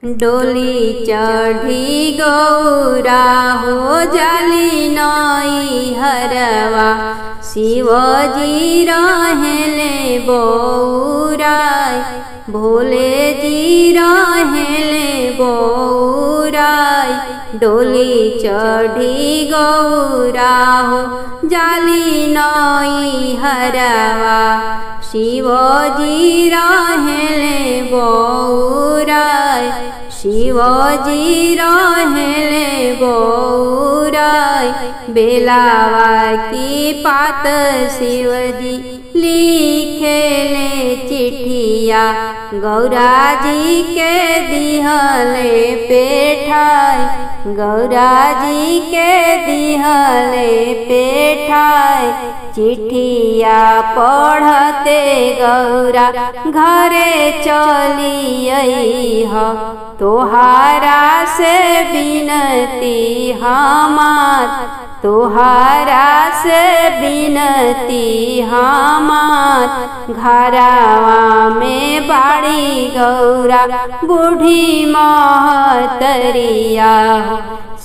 डोली चढ़ी गौरा हो जाली नई हरवा, शिवजी रहेले बौराय, भोले जी रहेले बौराय। डोली चढ़ी गौरा हो जाली नई हरवा, शिवजी रहेले बौराय, शिवजी रहेले बौराय। बेलावा की पात शिवजी लिखेले चिठिया, गौरा जी के दिहले पेठाय, गौरा जी के दिहले पेठाय। चिठिया पढ़ते गौरा घरे चली अइह, तोहारा से बिनती हमार, तोहारा से बिनती हमार। घरवा में बाड़ी गौरा बूढ़ी महतरिया,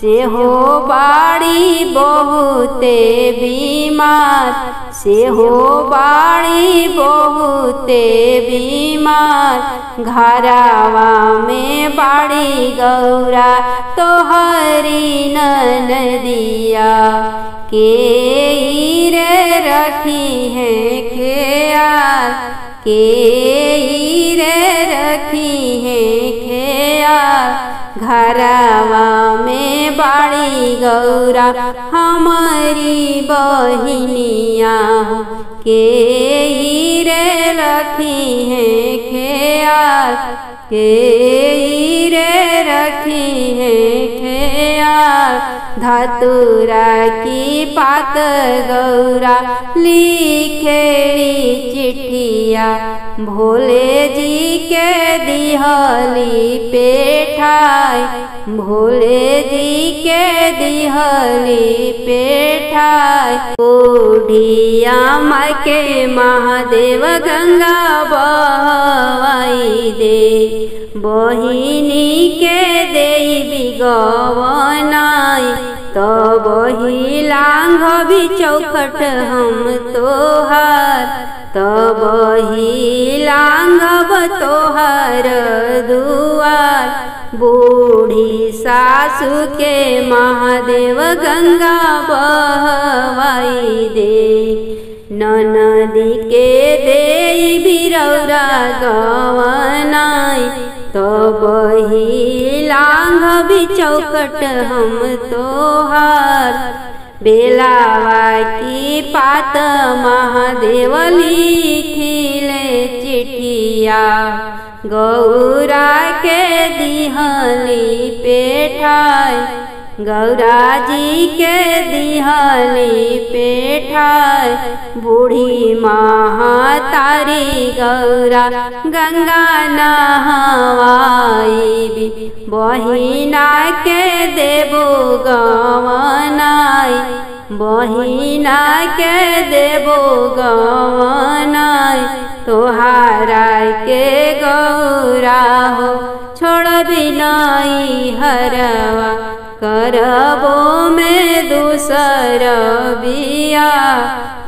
से हो बाड़ी बहुते बीमार, से हो बाड़ी बहुते बीमार। घरवा में बाड़ी गौरा तोहरी ननदिया, के रे रखी है ख्याल, के रे रखी है ख्याल। घरवा में बाड़ी गौरा हमारी बहिनिया, के रे रखी है ख्याल, के रे रखी है ख्याल। धतूरा की पात गौरा लिखेली चिठिया, भोले जी के दिहली पेठाय, भोले जी के दिहली पेठाय। बूढ़िया माई के महादेव गंगा बहवाई दे, बहिनी के देवी गवनाई। तब ही लांघबी चौखट हम तोहार, तब ही लांघब तोहर दुआर। बूढ़ी सासु के महादेव गंगा बहवाई दे, ननदी के देई बिरौरा गवनाई। तब ही लांघबी चौखट हम तोहार। बेलावा की पात महादेव लिखिले चिठिया, गौरा के दिहली पेठाय, गौरा जी के दिहली पेठाय। बूढ़ी महतारी गौरा गंगा नहवाई, बहिना के देबो गवनाई, बहिना के देबो गवनाई। तोहारा के गौरा हो छोड़बी नई हरवा, करबो में दूसर बिया,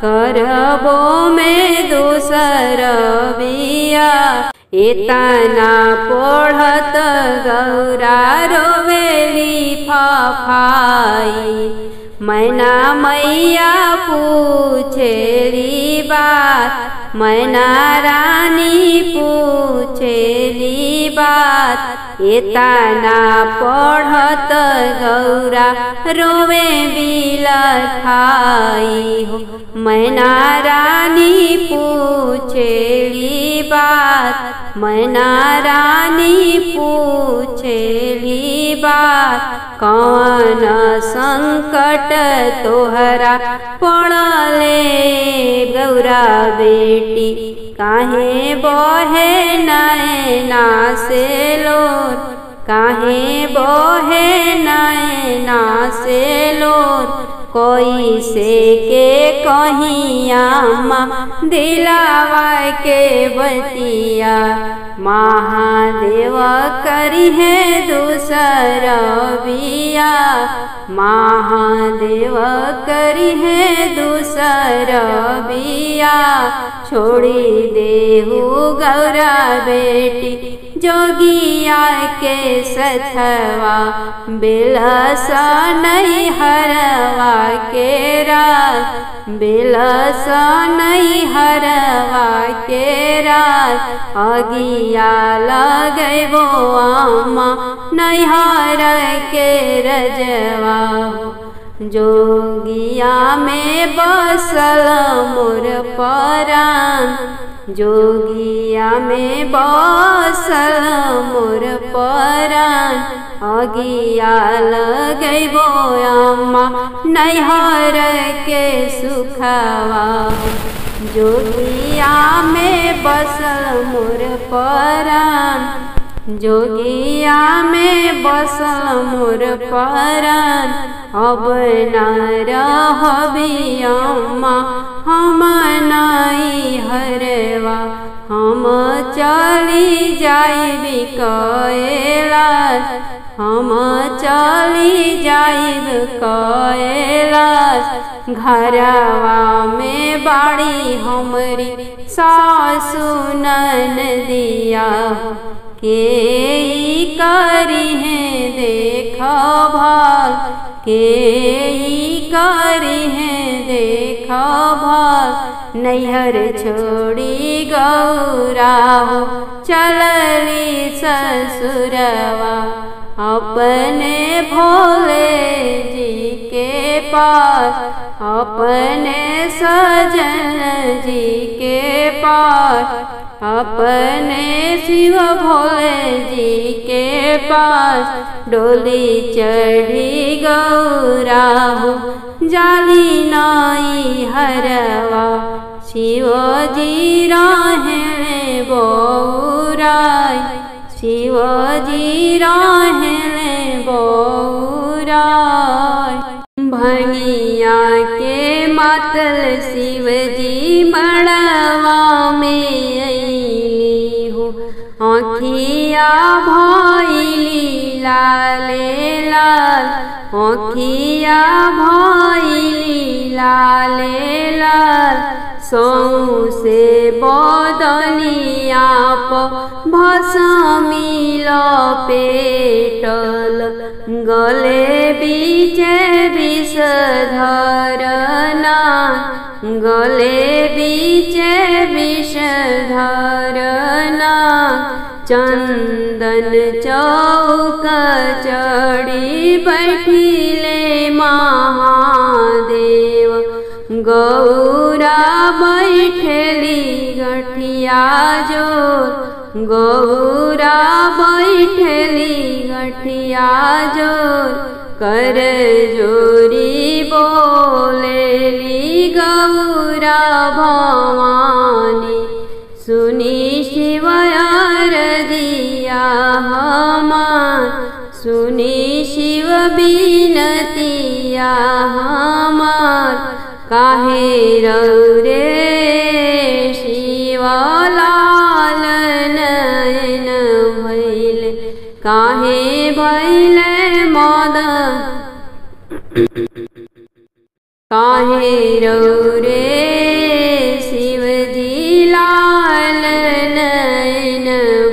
करबो में दूसर बिया। इतना पढ़त गौरा रोवेली फफाई, मैना मैया पूछेली बात, मैना रानी पूछेली बात। इतना पढ़त गौरा रोवे बिलखाई हो, मैना रानी पूछेली बात, मैना रानी पूछेली बात। कौन संकट तोहरा पड़ले गौरा बेटी, काहे बहे नैना से लोर, काहे बहे नैना से लोर। कोई से के कहिया माँ दिलावा के बतिया। महादेव करी है दूसर बिया, महादेव करी है दूसर बिया। छोड़ी देहु गौरा बेटी जोगिया के सथवा, बिलस नहीं हरवा के रात, बिलस नहीं हरवा के रात। अगिया लगैबो आमा नैहर के रजवा, जोगिया में बसल मोर परान, जोगिया में बसल मोर परान। अगिया लगैबो आमा नैहर के सुखवा, जोगिया में बसल मोर परान, जोगिया में बसल मोर परान। अब न रहबी अम्मा हम नहीं हरवा, हम चली जाइबी कैलाश, हम चली जाइब कैलाश। घरवा में बाड़ी हमरी सासु ननदिया, के करी है देख भाल, के करी है देख भाल। नैहर छोड़ी गौरा हो चलली ससुरवा, अपने भोले जी के पास, अपने सजन जी के पास, अपने शिव भोले जी के पास। डोली चढ़ी गौरा हो जाली नाई हरवा, शिव जी रहें बौराई, शिव जी रहें बौराई। भंगिया के मातल शिव जी मड़वा में अइली हो, आँखिया भइली लाले लाल, आँखिया भइली लाले लाल। सौसे बदनिया प भस्मी लपेटल, गले बीचे विष धरना, गले बीचे विष धरना। चंदन चौक चढ़ी बैठिले महादेव, गौरा बैठली गठिया जोर, गौरा बैठली गठिया जोर। कर जोरी बोलेली गौरा भवानी, सुनी शिव अरदिया हमार, सुनी शिव बिनतिया हमार। काहे रौरे शिव लाल नयन भइले, काहे भइले मदन, काहे रौरे शिव जी लाल नयन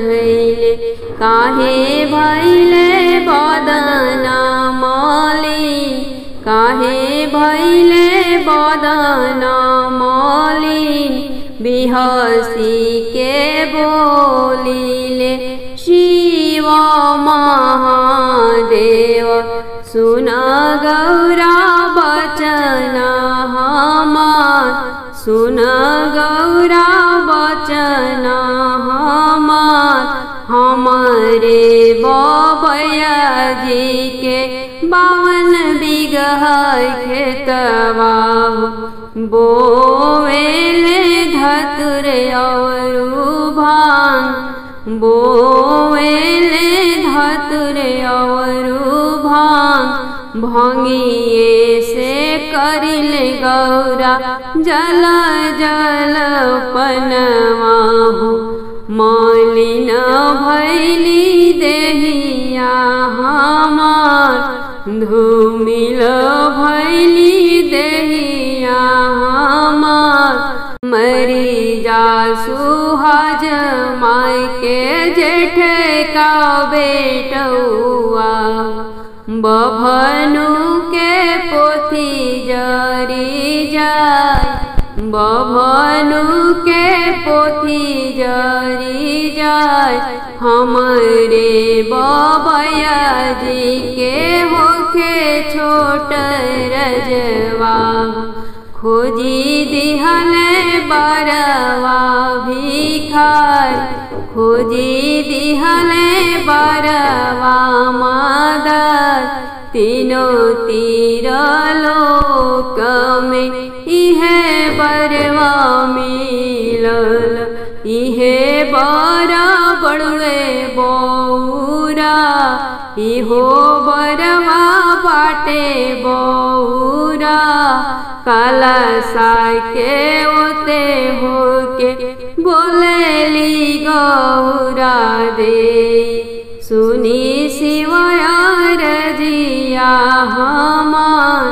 भइले, काहे भइले बदना मलिन, काहे भइले बदना मलिन। बिहसी के बोलिले शिव महादेव, सुन गौरा बचन हमार, सुन गौरा बचन हमार। हमारे बबैया जी के 52 बिगह खेतवा, बोवेले धतुर और भांग, बोवेले धतुर और भांग। भंगिए से करिले गौरा जल जल पनवा हो, मलिन भैली देहिया हमार, धूमिल भैली देहिया हमार। मरी जा सुहाज माई के जेठ का बेटुआ, बभनु के पोथी जरी जाय, बभनु के पोथी जरी जाय। हमरे बबैया जी के होखे छोट रजवा, खोजी दिहले बरवा भिखार, खोजी दिहले बरवा मदर। तीनों तीर लोक में इहे बरवा मिलल, इहे बरा बड़ुए बौरा, इहो बरवा बाटे बौरा। कलशा के ओते होके बोलेली गौरा दे, सुनी शिवया रजिया हमार,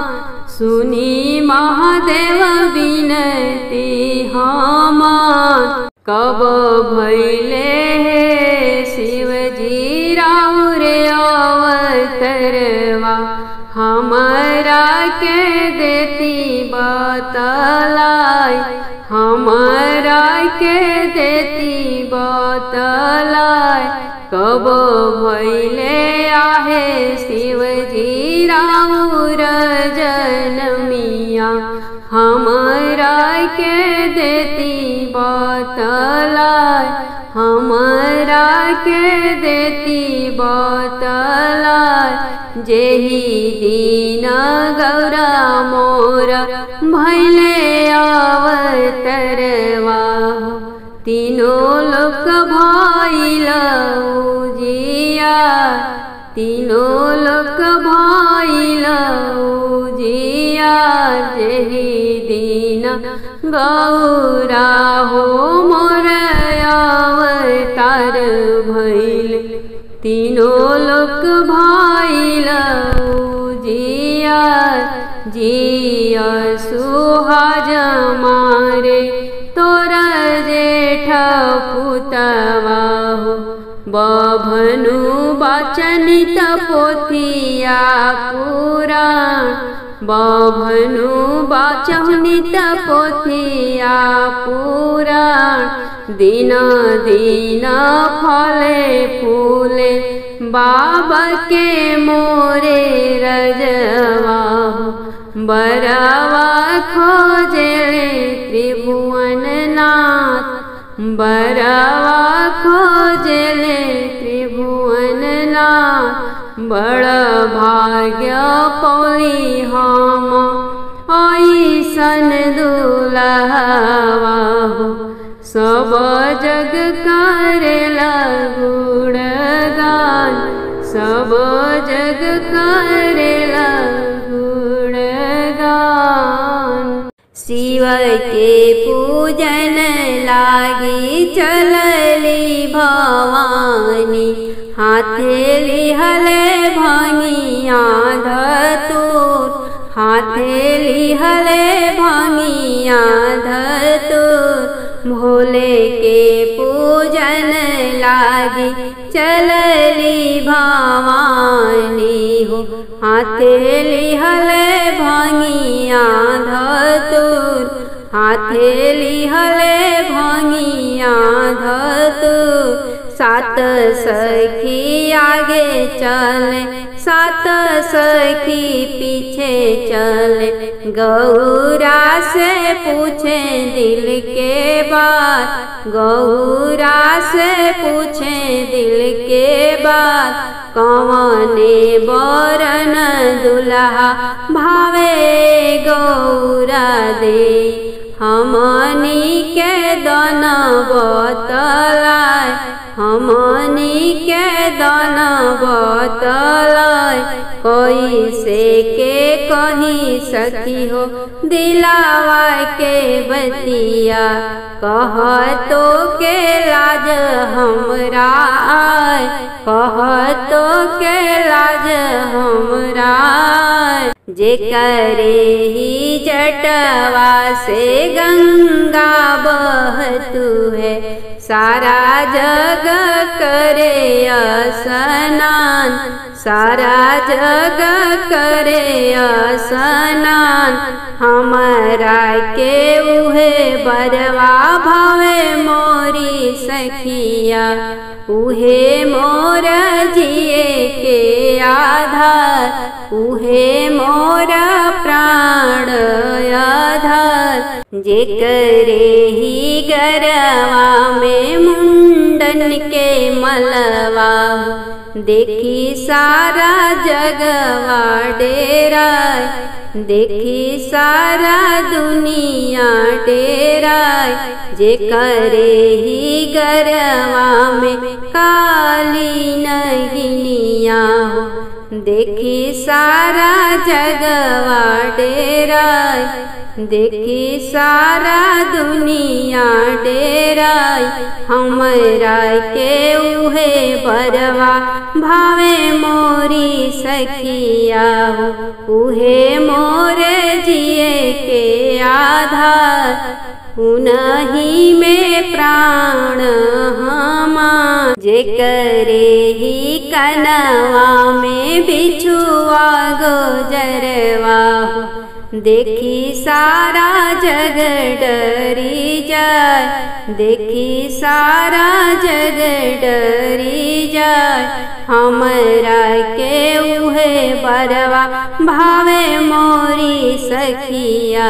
सुनी महादेव विनती हमार। कब भैले हे शिवजी राउर अवतरवा, हमरा के देती बतलाई, हमरा के देती बतलाई। कब भैले आहे शिवजी राउर जनमिया, हमरा के देती बतलाई, हमरा के देती बतलाई। जेही दीन गौरा मोर भैले अवतरवा, तीनों लोक भइल उजिया, तीनों लोक भइल उजिया। जेही दीन गौरा हो मोर अवतार भइल, तीनों लोक भइल उजिया। जिया सुहाज मारे तोर जेठ पुतवा हो, बभनु बचनित पोथिया पुराण, बभनु बचनित पोथिया पुराण। दिन दिन फले फूले बाबा के मोरे रजवा, बरवा खोजले त्रिभुवन नाथ, बरवा खोजले त्रिभुवन नाथ। बड़ भाग्य पौली हम ऐसन दुल्हवा हो, सब जग करेला गुणगान, सब जग करेला गुणगान। शिव के पूजन लागी चलली भवानी, हाथे लिहले भांगिया धतूर, हाथे लिहले भांगिया धतूर। भोले के पूजन लागी चलली भवानी हो, हाथे लिहले भांगिया धतूर, हाथे लिहले भांगिया धतूर। सात सखी आगे चले, सात सखी पीछे चले, गौरा से पूछे दिल के बात, गौरा से पूछे दिल के बात। कौने बरन दुल्हा भावे गौरा दे, हमनी के दन बतलाय, हमनी के दन बतलाय। कैसे के कहीं सखी हो दिलावा के बतिया, कहतो के लाज हमरा आय, कहतो के लाज हमरा आय। जे करे ही जटवा से गंगा बहतु है, सारा जग करे स्नान, सारा जग करे स्नान। हमरा के उहे बरवा भावे मोरी सखिया, उहे मोर जिए के आधार, उहे मोर प्राण आधार। जे करे ही गरवा में मुंडन के मलवा, देखी सारा जगवा डेराय, देखी सारा दुनिया डेराय। जे करे ही गरवा में काली नगिनिया, देखी सारा जगवा डेराय, देखी सारा दुनिया डेराय। हमरा के उहे बरवा भावे मोरी सखिया, उहे मोर जिए के आधार, उनही में प्राण हमार। जे करे ही कनवा में बिछुआ गुजरवा, देखी सारा जग डरी जाय, देखी सारा जग डरी जाय। हमरा के उहे बरवा भावे मोरी सखिया,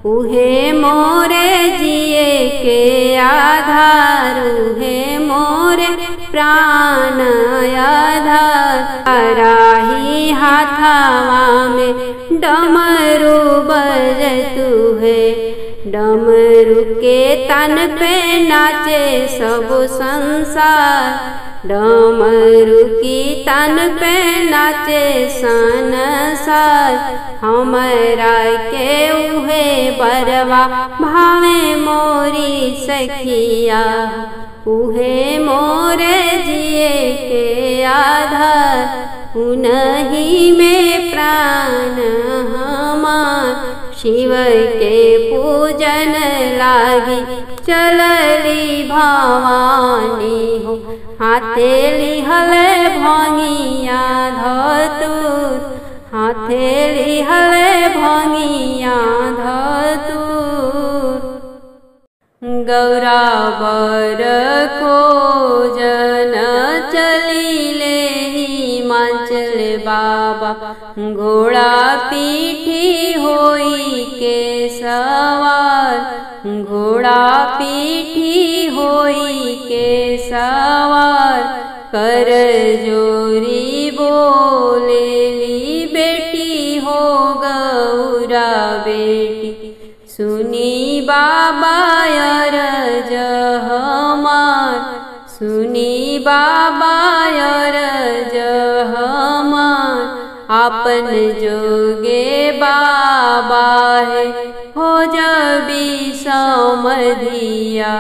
उहे मोरे जिए के आधार, उहे मोरे प्राण आधार। राही हाथावा में डमरू बजतु है, डमरू के तन पे नाचे सब संसार, डमरू की तन पे नाचे संसार। हमरा के उहे बरवा भावे मोरी सखिया, उहे मोरे जिए के आधार, उनही में प्राण हमार। शिव के पूजन लागी चलली भवानी हो, हाथे लिहल भंगिया धतूर, हाथे लिहल भंगिया धतूर। गौरा बर खोजन चलिले हिमाचल बाबा, घोड़ा पीठी होई के सवार, घोड़ा पीठी होई के सवार। कर जोरी बोलेली बेटी हो गौरा बेटी, सुनी बाबा अरज हमार, सुनी बाबा अरज हमार। आपन जोगे बाबा है हो जबी समधिया,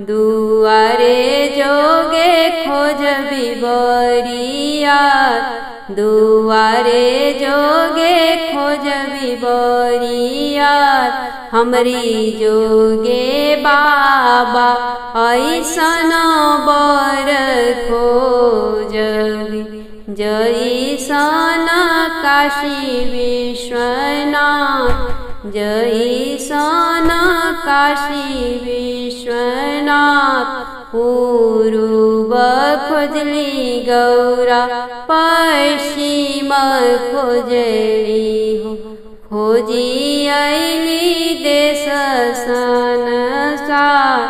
दुआरे जोगे खोजबी बरिया, दुआरे जोगे खोजबी बरिया। हमरी जोगे बाबा ऐसन बर खोजबी, जैसन काशी विश्वनाथ, जैसन काशी विश्वनाथ। पूर्व खोजली गौरा पश्चिम खोजली हो, खोजी अली देश संसार,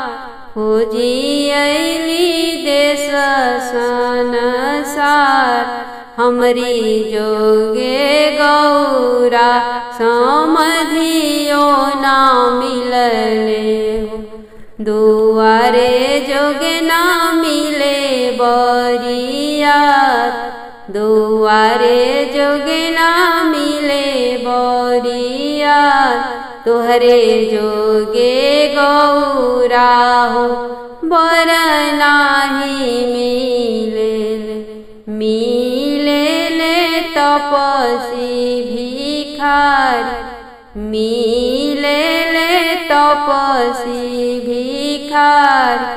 खोजी अली देश संसार। हमरी जोगे गौरा समधियो ना मिलले हो, दुआरे जोगे ना मिले बरियात, दुआरे जोगे ना मिले बरियात। तुहरे जोगे गौरा हो बर नाही मिले तपसी भिखारी मिले तपसी भिखारी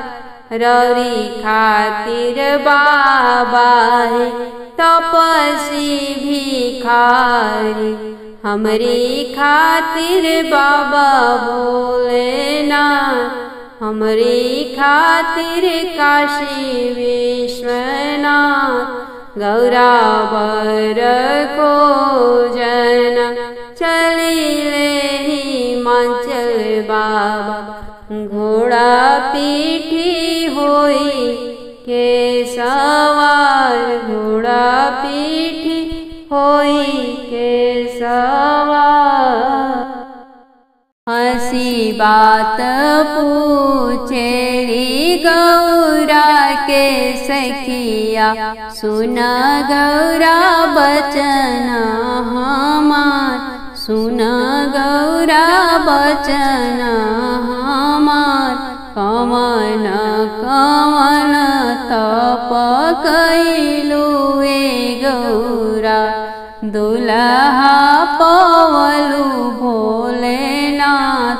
रौरी खातिर बाबा है तपसी भिखारी हमरी खातिर बाबा भोलेनाथ हमरी खातिर काशी विश्वनाथ गौरा बर खोजन चलिले हिमाचल बाबा घोड़ा पीठी होई के सवार घोड़ा पीठी होई के सवार हसी बात पूछेली गौरा के सखिया सुन गौरा बचन हमार सुन गौरा बचन हमार कवन कवन तप कैलू गौरा दुल्हा पवलू भोलेनाथ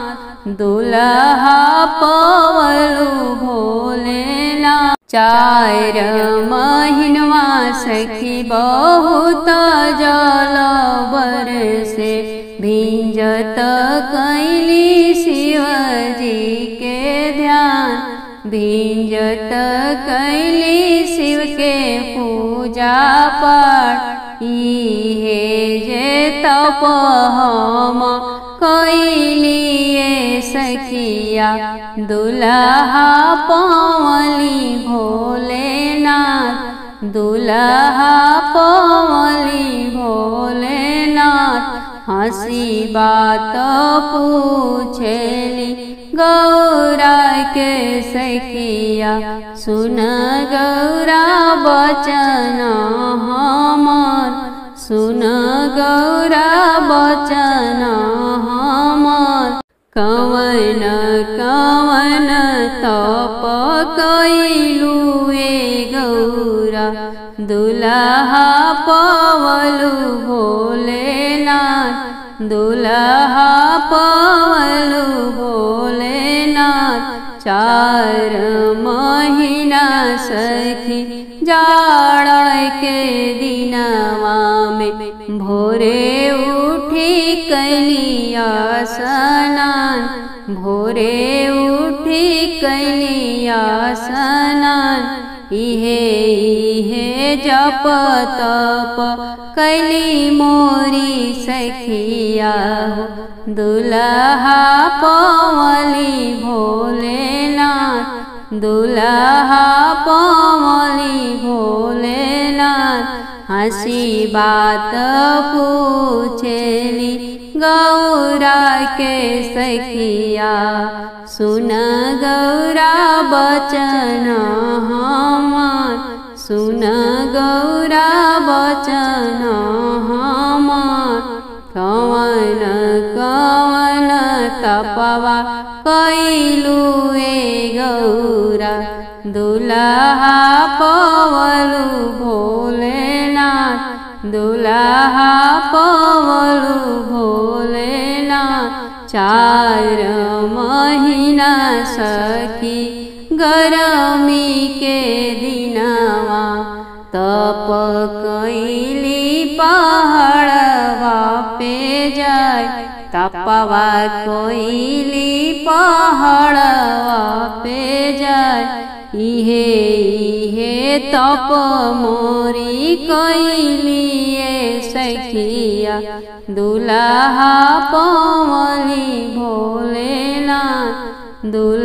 दुल्हा पवलू भोलेनाथ 4 महीनवा सखी बहुत जल बरसे भिंजत कैली शिवजी के ध्यान भिंजत कैली शिव के पूजा पाठ इहे जे तप हम कैलिए सखिया दुल्हा पवली भोलेनाथ दुल्हा पवली भोलेनाथ हसी बात पूछेली गौरा के सखिया सुन गौरा बचन हमार सुन गौरा बचन हमार कवन कवन तप कैलू गौरा दुल्हा पवलू भोलेनाथ दुल्हा पवलू भोलेनाथ 4 महीना सखी जाड़ के दिनवा में भोरे उठी कैलिया स्नान भोरे उठी कैलिया स्नान इहे जप तप कैली मोरी सखिया दुल्हा पवली भोलेनाथ दुल्हा पवली भोलेनाथ हसी बात पूछेली गौरा के सखिया सुन गौरा बचन हमार सुन गौरा बचन हमार कवन कवन तपवा कैलू गौरा दुल्हा पवलू भोलेनाथ दुल्हा पवलू भोलेनाथ 4 महीना सखी गरमी के दिनवा तप कैली पहाड़वा पे जाय तपवा कैली पहाड़वा पे जाय इहे तप मोरी कैलिए सखिया दुल्हा पवली भोलेनाथ दुल्हा